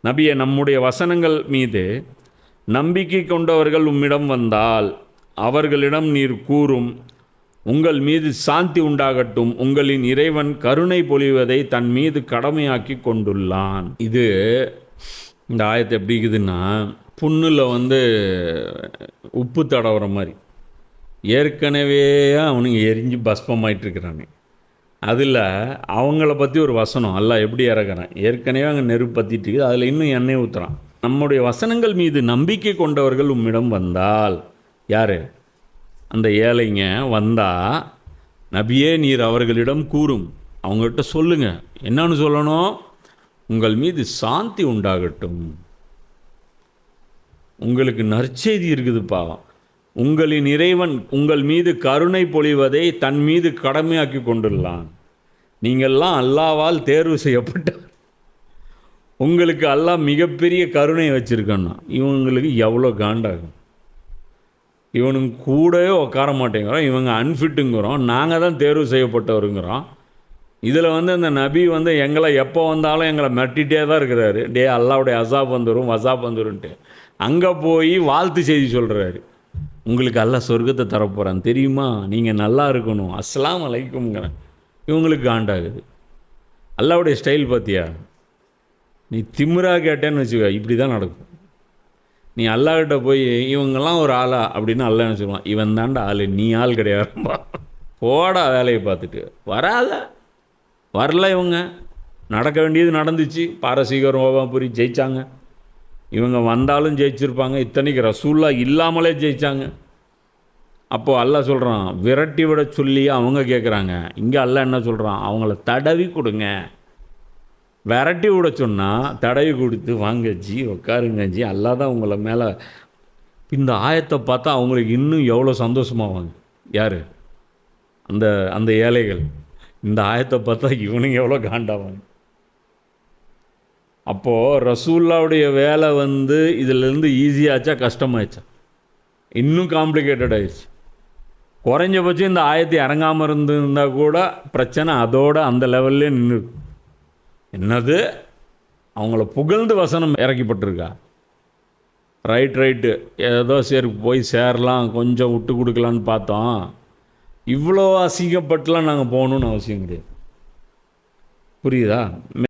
நபியே, நம்முடைய வசனங்கள் மீது நம்பிக்கை கொண்டவர்கள் உம்மிடம் வந்தால் அவர்களிடம் நீர் கூறும், உங்கள் மீது சாந்தி உண்டாகட்டும், உங்களின் இறைவன் கருணை பொழிவதை தன் மீது கடமையாக்கி கொண்டுள்ளான். இது இந்த ஆயத்தை எப்படி இருக்குதுன்னா, புண்ணில் உப்பு தடவுற மாதிரி ஏற்கனவே அவனுங்க எரிஞ்சு பஸ்பமாயிட்டுருக்கிறானே, அதில் அவங்கள பற்றி ஒரு வசனம் அல்லாஹ் எப்படி இறக்குறான். ஏற்கனவே அங்கே நெருப்பு பற்றிட்டு இருக்குது, அதில் இன்னும் எண்ணெய் ஊற்றுறான். நம்முடைய வசனங்கள் மீது நம்பிக்கை கொண்டவர்கள் உம்மிடம் வந்தால், யார் அந்த ஏழைங்க வந்தால், நபியே நீர் அவர்களிடம் கூறும், அவங்ககிட்ட சொல்லுங்கள். என்னன்னு சொல்லணும்? உங்கள் மீது சாந்தி உண்டாகட்டும், உங்களுக்கு நற்செய்தி இருக்குதுப்பா, உங்களின் இறைவன் உங்கள் மீது கருணை பொழிவதை தன் மீது கடமையாக்கி கொண்டுள்ளான். நீங்கள்லாம் அல்லாவால் தேர்வு செய்யப்பட்டவர், உங்களுக்கு அல்லாஹ் மிகப்பெரிய கருணை வச்சுருக்கன்னா இவங்களுக்கு எவ்வளோ காண்டாகும். இவனுங்க கூடவே உட்கார மாட்டேங்கிறோம், இவங்க அன்ஃபிட்டுங்கிறோம், நாங்கள் தான் தேர்வு செய்யப்பட்டவருங்கிறோம். இதில் அந்த நபி எங்களை எப்போ வந்தாலும் எங்களை மிரட்டிகிட்டே தான் இருக்கிறாரு. டே அல்லாவுடைய அசாப் வந்துடும், வசாப் வந்துடும்ன்ட்டு அங்கே போய் வாழ்த்து செய்தி சொல்கிறாரு. உங்களுக்கு அல்லாஹ் சொர்க்கத்தை தரப்போகிறான் தெரியுமா, நீங்கள் நல்லா இருக்கணும், அஸ்ஸலாமு அலைக்கும்ங்கிறேன். இவங்களுக்கு காண்டாகுது. அல்லாவுடைய ஸ்டைல் பார்த்தியா? நீ திமிரா கேட்டேன்னு வச்சுக்க, இப்படி தான் நடக்கும். நீ அல்லாஹ்கிட்ட போய் இவங்கெல்லாம் ஒரு ஆளா அப்படின்னு அல்லாஹ் என்ன சொல்லுவான், இவன் தாண்டா ஆள், நீ ஆள் கிடையாதுப்பா, போடா வேலையை பார்த்துட்டு. வரல, இவங்க நடக்க வேண்டியது நடந்துச்சு. பாரசீகர் ஓபாபுரி ஜெயித்தாங்க, இவங்க வந்தாலும் ஜெயிச்சிருப்பாங்க. இத்தனைக்கு ரசூல்லா இல்லாமலே ஜெயித்தாங்க. அப்போது அல்லாஹ் சொல்கிறான், விரட்டி விட சொல்லி அவங்க கேட்குறாங்க. இங்கே அல்லாஹ் என்ன சொல்கிறான், அவங்கள தடவி கொடுங்க. விரட்டி விட சொன்னால் தடவி கொடுத்து வாங்க ஜி, உட்காருங்க ஜி, அல்லாஹ் தான் உங்களை மேலே. இந்த ஆயத்தை பார்த்தா அவங்களுக்கு இன்னும் எவ்வளோ சந்தோஷமாவாங்க. யார் அந்த ஏழைகள் இந்த ஆயத்தை பார்த்தா இவனுங்க எவ்வளோ காண்டாவாங்க. அப்போது ரசூல்லாவுடைய வேலை இதிலேருந்து ஈஸியாச்சா கஷ்டமாயிடுச்சா? இன்னும் காம்ப்ளிகேட்டட் ஆயிடுச்சு. குறைஞ்சபட்சம் இந்த ஆயத்தை இறங்காமல் இருந்திருந்தால் கூட பிரச்சனை அதோடு அந்த லெவல்லே நின்றுருக்கும். என்னது, அவங்கள புகழ்ந்து வசனம் இறக்கப்பட்டிருக்கா? ரைட்டு ஏதோ சரி போய் சேரலாம், கொஞ்சம் விட்டு கொடுக்கலான்னு பார்த்தோம். இவ்வளோ அசிங்கப்பட்டுலாம் நாங்கள் போகணுன்னு அவசியம் கிடையாது. புரியுதா?